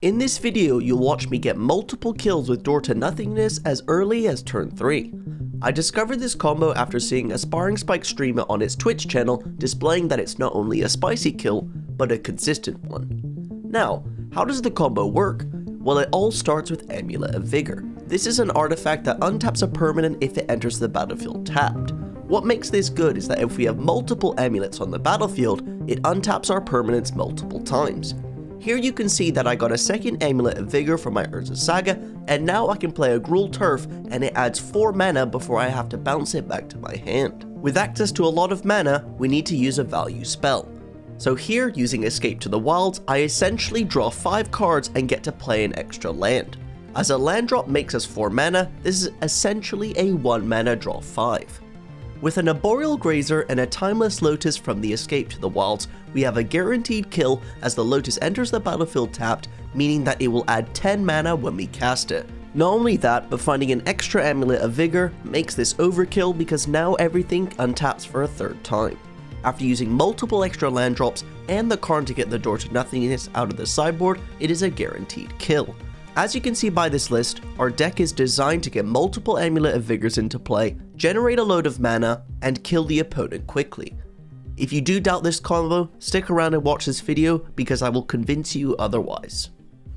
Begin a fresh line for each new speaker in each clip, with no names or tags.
In this video, you'll watch me get multiple kills with Door to Nothingness as early as turn 3. I discovered this combo after seeing a Sparring Spike streamer on its Twitch channel displaying that it's not only a spicy kill, but a consistent one. Now, how does the combo work? Well, it all starts with Amulet of Vigor. This is an artifact that untaps a permanent if it enters the battlefield tapped. What makes this good is that if we have multiple amulets on the battlefield, it untaps our permanents multiple times. Here you can see that I got a second Amulet of Vigor from my Urza Saga, and now I can play a Gruul Turf and it adds 4 mana before I have to bounce it back to my hand. With access to a lot of mana, we need to use a value spell. So here, using Escape to the Wilds, I essentially draw 5 cards and get to play an extra land. As a land drop makes us 4 mana, this is essentially a 1 mana draw 5. With an Arboreal Grazer and a Timeless Lotus from the Escape to the Wilds, we have a guaranteed kill as the Lotus enters the battlefield tapped, meaning that it will add 10 mana when we cast it. Not only that, but finding an extra Amulet of Vigor makes this overkill because now everything untaps for a 3rd time. After using multiple extra land drops and the Karn to get the Door to Nothingness out of the sideboard, it is a guaranteed kill. As you can see by this list, our deck is designed to get multiple Amulet of Vigors into play, generate a load of mana, and kill the opponent quickly. If you do doubt this combo, stick around and watch this video because I will convince you otherwise.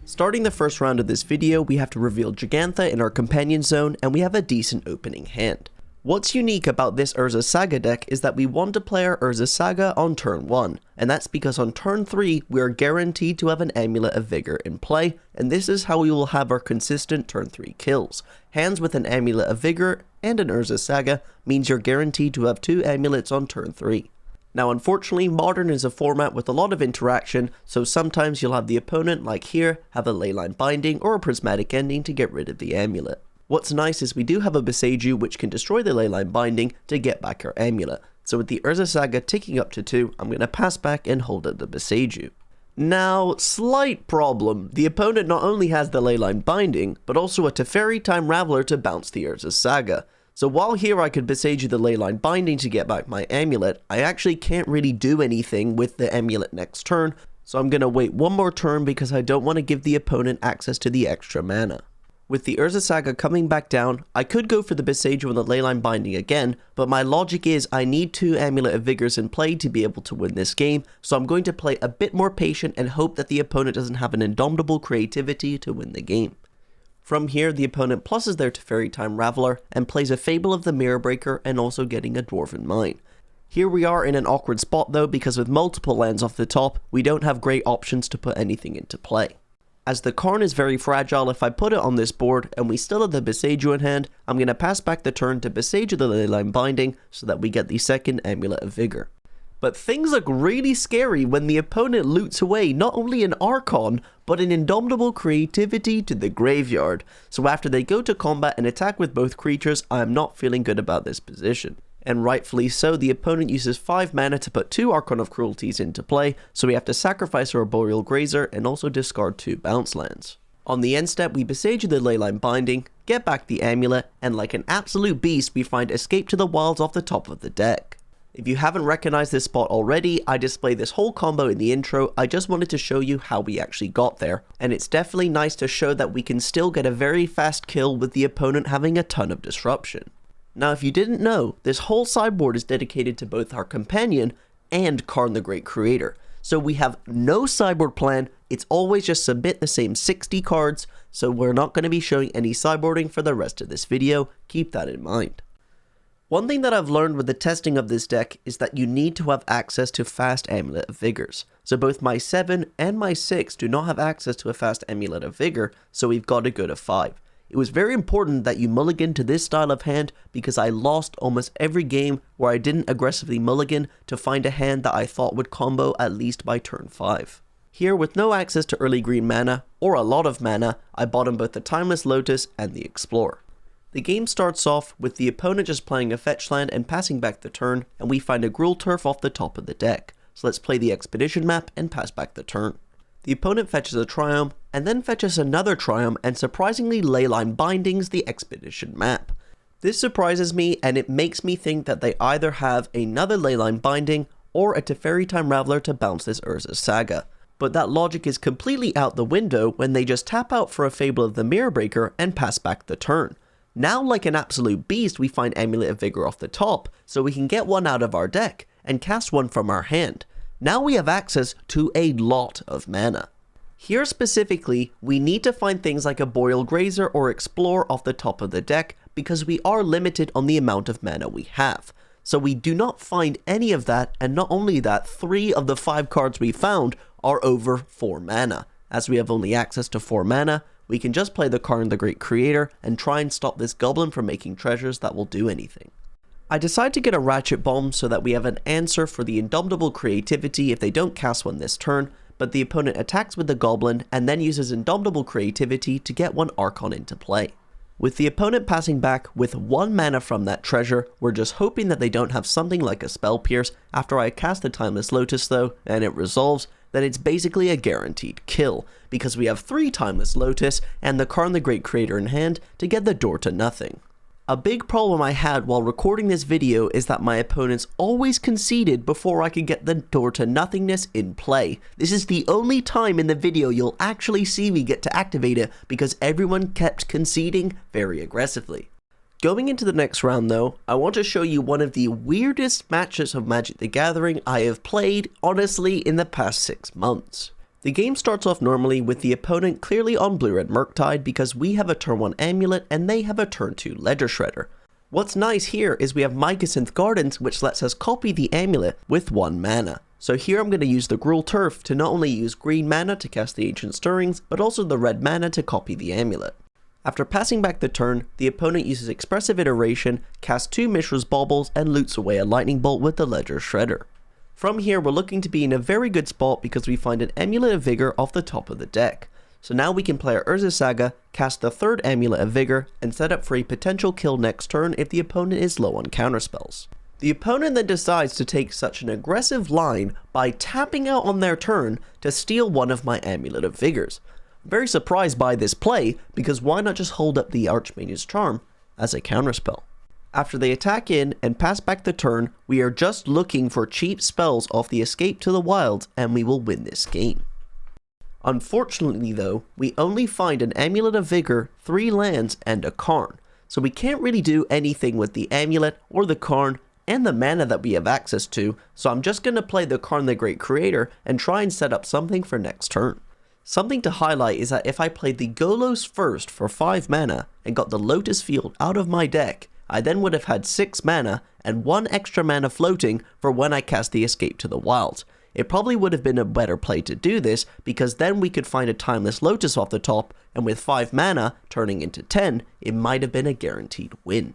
Starting the first round of this video, we have to reveal Gigantha in our companion zone and we have a decent opening hand. What's unique about this Urza Saga deck is that we want to play our Urza Saga on turn 1, and that's because on turn 3 we are guaranteed to have an Amulet of Vigor in play, and this is how we will have our consistent turn 3 kills. Hands with an Amulet of Vigor and an Urza Saga means you're guaranteed to have 2 amulets on turn 3. Now unfortunately, Modern is a format with a lot of interaction, so sometimes you'll have the opponent, like here, have a Leyline Binding or a Prismatic Ending to get rid of the amulet. What's nice is we do have a Boseiju which can destroy the Leyline Binding to get back our amulet. So with the Urza Saga ticking up to 2, I'm going to pass back and hold up the Boseiju. Now, slight problem. The opponent not only has the Leyline Binding, but also a Teferi Time Raveler to bounce the Urza Saga. So while here I could Boseiju the Leyline Binding to get back my amulet, I actually can't really do anything with the amulet next turn, so I'm going to wait one more turn because I don't want to give the opponent access to the extra mana. With the Urza Saga coming back down, I could go for the Boseiju and the Leyline Binding again, but my logic is I need 2 Amulet of Vigors in play to be able to win this game, so I'm going to play a bit more patient and hope that the opponent doesn't have an indomitable creativity to win the game. From here, the opponent pluses their Teferi Time Raveler and plays a Fable of the Mirror Breaker and also getting a Dwarven Mine. Here we are in an awkward spot though, because with multiple lands off the top, we don't have great options to put anything into play. As the Karn is very fragile, if I put it on this board and we still have the Boseiju in hand, I'm going to pass back the turn to Boseiju the Leyline Binding so that we get the second Amulet of Vigor. But things look really scary when the opponent loots away not only an Archon, but an indomitable creativity to the graveyard. So after they go to combat and attack with both creatures, I am not feeling good about this position. And rightfully so, the opponent uses 5 mana to put 2 Archon of Cruelties into play, so we have to sacrifice our Arboreal Grazer and also discard 2 bounce lands. On the end step, we Boseiju the Leyline Binding, get back the amulet, and like an absolute beast, we find Escape to the Wilds off the top of the deck. If you haven't recognized this spot already, I displayed this whole combo in the intro. I just wanted to show you how we actually got there, and it's definitely nice to show that we can still get a very fast kill with the opponent having a ton of disruption. Now if you didn't know, this whole sideboard is dedicated to both our companion and Karn the Great Creator. So we have no sideboard plan, it's always just submit the same 60 cards, so we're not going to be showing any sideboarding for the rest of this video, keep that in mind. One thing that I've learned with the testing of this deck is that you need to have access to fast Amulet of Vigors. So both my 7 and my 6 do not have access to a fast Amulet of Vigor, so we've got to go to 5. It was very important that you mulligan to this style of hand because I lost almost every game where I didn't aggressively mulligan to find a hand that I thought would combo at least by turn 5. Here, with no access to early green mana, or a lot of mana, I bottom both the Timeless Lotus and the Explorer. The game starts off with the opponent just playing a fetch land and passing back the turn, and we find a Gruul Turf off the top of the deck. So let's play the Expedition map and pass back the turn. The opponent fetches a Triumph, and then fetches another Triumph and surprisingly Leyline Bindings the Expedition map. This surprises me and it makes me think that they either have another Leyline Binding or a Teferi Time Raveler to bounce this Urza Saga. But that logic is completely out the window when they just tap out for a Fable of the Mirror Breaker and pass back the turn. Now, like an absolute beast, we find Amulet of Vigor off the top, so we can get one out of our deck and cast one from our hand. Now we have access to a lot of mana. Here specifically, we need to find things like a Boreal Grazer or Explore off the top of the deck because we are limited on the amount of mana we have. So we do not find any of that, and not only that, 3 of the 5 cards we found are over 4 mana. As we have only access to 4 mana, we can just play the Karn the Great Creator and try and stop this goblin from making treasures that will do anything. I decide to get a Ratchet Bomb so that we have an answer for the Indomitable Creativity if they don't cast one this turn, but the opponent attacks with the goblin and then uses Indomitable Creativity to get one Archon into play. With the opponent passing back with 1 mana from that treasure, we're just hoping that they don't have something like a Spell Pierce. After I cast the Timeless Lotus though, and it resolves, then it's basically a guaranteed kill, because we have 3 Timeless Lotus and the Karn the Great Creator in hand to get the door to nothing. A big problem I had while recording this video is that my opponents always conceded before I could get the door to nothingness in play. This is the only time in the video you'll actually see me get to activate it because everyone kept conceding very aggressively. Going into the next round though, I want to show you one of the weirdest matches of Magic the Gathering I have played, honestly, in the past 6 months. The game starts off normally with the opponent clearly on blue-red Murktide because we have a turn 1 Amulet and they have a turn 2 Ledger Shredder. What's nice here is we have Mycosynth Gardens, which lets us copy the Amulet with 1 mana. So here I'm going to use the Gruul Turf to not only use green mana to cast the Ancient Stirrings, but also the red mana to copy the Amulet. After passing back the turn, the opponent uses Expressive Iteration, casts 2 Mishra's Baubles, and loots away a Lightning Bolt with the Ledger Shredder. From here, we're looking to be in a very good spot because we find an Amulet of Vigor off the top of the deck. So now we can play our Urza Saga, cast the 3rd Amulet of Vigor, and set up for a potential kill next turn if the opponent is low on counterspells. The opponent then decides to take such an aggressive line by tapping out on their turn to steal one of my Amulet of Vigors. I'm very surprised by this play, because why not just hold up the Archmage's Charm as a counterspell? After they attack in and pass back the turn, we are just looking for cheap spells off the Escape to the Wilds and we will win this game. Unfortunately though, we only find an Amulet of Vigor, 3 lands, and a Karn, so we can't really do anything with the Amulet or the Karn and the mana that we have access to, so I'm just going to play the Karn the Great Creator and try and set up something for next turn. Something to highlight is that if I played the Golos first for 5 mana and got the Lotus Field out of my deck, I then would have had 6 mana and 1 extra mana floating for when I cast the Escape to the Wilds. It probably would have been a better play to do this because then we could find a Timeless Lotus off the top, and with 5 mana turning into 10, it might have been a guaranteed win.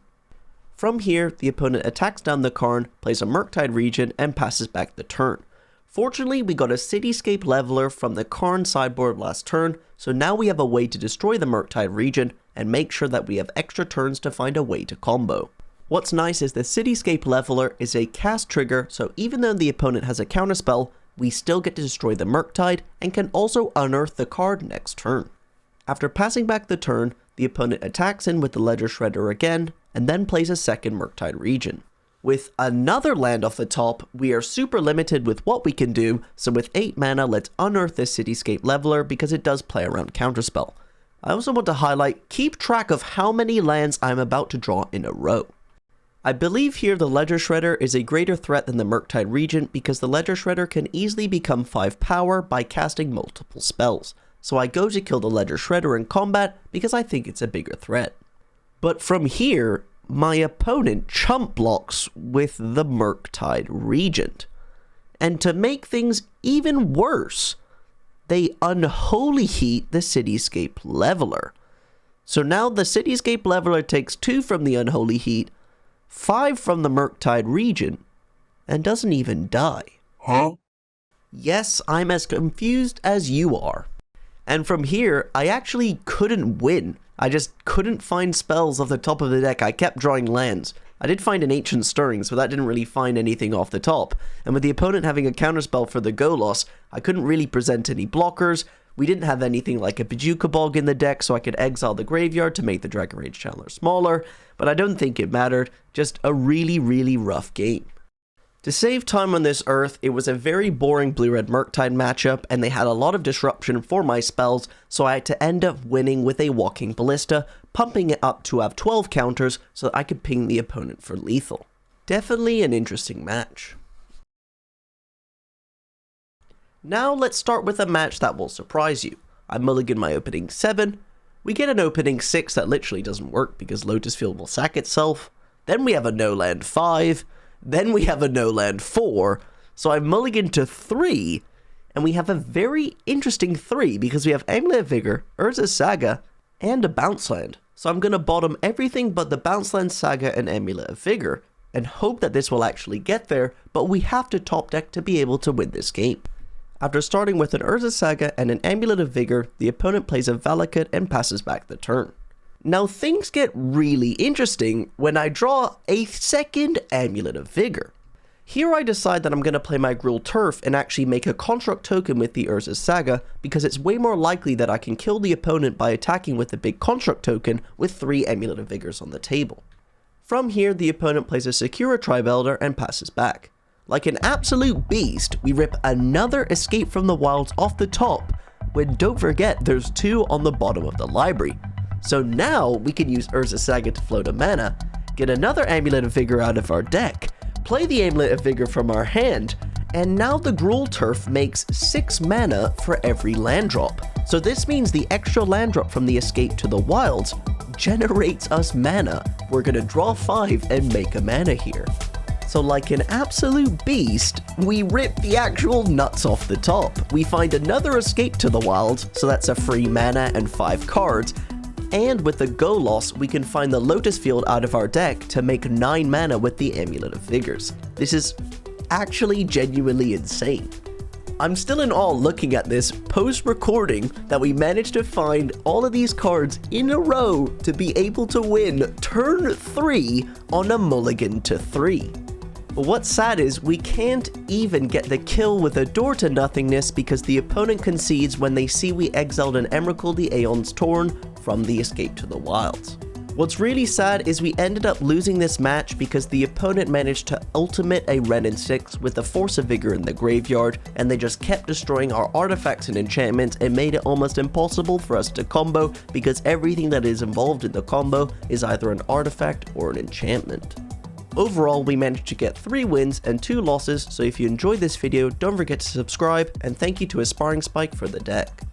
From here, the opponent attacks down the Karn, plays a Murktide Regent, and passes back the turn. Fortunately, we got a Cityscape Leveler from the Karn sideboard last turn, so now we have a way to destroy the Murktide Regent and make sure that we have extra turns to find a way to combo. What's nice is the Cityscape Leveler is a cast trigger, so even though the opponent has a counterspell, we still get to destroy the Murktide and can also unearth the card next turn. After passing back the turn, the opponent attacks in with the Ledger Shredder again, and then plays a second Murktide Regent. With another land off the top, we are super limited with what we can do, so with 8 mana, let's unearth this Cityscape Leveler because it does play around counterspell. I also want to highlight, keep track of how many lands I'm about to draw in a row. I believe here the Ledger Shredder is a greater threat than the Murktide Regent because the Ledger Shredder can easily become 5 power by casting multiple spells, so I go to kill the Ledger Shredder in combat because I think it's a bigger threat. But from here, my opponent chump blocks with the Murktide Regent. And to make things even worse, they Unholy Heat the Cityscape Leveler. So now the Cityscape Leveler takes 2 from the Unholy Heat, 5 from the Murktide Regent, and doesn't even die. Huh? Yes, I'm as confused as you are. And from here, I actually couldn't win. I just couldn't find spells off the top of the deck. I kept drawing lands. I did find an Ancient Stirrings, but that didn't really find anything off the top. And with the opponent having a counterspell for the Golos, I couldn't really present any blockers. We didn't have anything like a Bajuka Bog in the deck, so I could exile the graveyard to make the Dragon Rage Channeler smaller, but I don't think it mattered. Just a really, really rough game. To save time on this earth, it was a very boring blue-red Murktide matchup, and they had a lot of disruption for my spells, so I had to end up winning with a Walking Ballista, pumping it up to have 12 counters so that I could ping the opponent for lethal. Definitely an interesting match. Now let's start with a match that will surprise you. I mulligan my opening 7, we get an opening 6 that literally doesn't work because Lotus Field will sack itself, then we have a no-land 5, then we have a no-land 4, so I mulligan to 3, and we have a very interesting 3 because we have Amulet of Vigor, Urza's Saga, and a Bounce Land. So I'm going to bottom everything but the Bounce Land, Saga, and Amulet of Vigor, and hope that this will actually get there, but we have to top deck to be able to win this game. After starting with an Urza's Saga and an Amulet of Vigor, the opponent plays a Valakut and passes back the turn. Now things get really interesting when I draw a second Amulet of Vigor. Here I decide that I'm going to play my Gruul Turf and actually make a construct token with the Urza's Saga because it's way more likely that I can kill the opponent by attacking with the big construct token with 3 Amulet of Vigors on the table. From here the opponent plays a Sakura Tribe Elder and passes back. Like an absolute beast, we rip another Escape from the Wilds off the top, when don't forget there's 2 on the bottom of the library. So now we can use Urza's Saga to float a mana, get another Amulet of Vigor out of our deck, play the Amulet of Vigor from our hand, and now the Gruul Turf makes 6 mana for every land drop. So this means the extra land drop from the Escape to the Wilds generates us mana. We're gonna draw 5 and make a mana here. So like an absolute beast, we rip the actual nuts off the top. We find another Escape to the Wilds, so that's a free mana and 5 cards, and with the Go Loss, we can find the Lotus Field out of our deck to make 9 mana with the Amulet of Vigors. This is actually genuinely insane. I'm still in awe looking at this post-recording that we managed to find all of these cards in a row to be able to win turn 3 on a mulligan to 3. But what's sad is we can't even get the kill with a Door to Nothingness because the opponent concedes when they see we exiled an Emrakul the Aeon's Torn from the Escape to the Wilds. What's really sad is we ended up losing this match because the opponent managed to ultimate a Wrenn and 6 with a Force of Vigor in the graveyard, and they just kept destroying our artifacts and enchantments and made it almost impossible for us to combo because everything that is involved in the combo is either an artifact or an enchantment. Overall, we managed to get 3 wins and 2 losses, so if you enjoyed this video, don't forget to subscribe, and thank you to Aspiring Spike for the deck.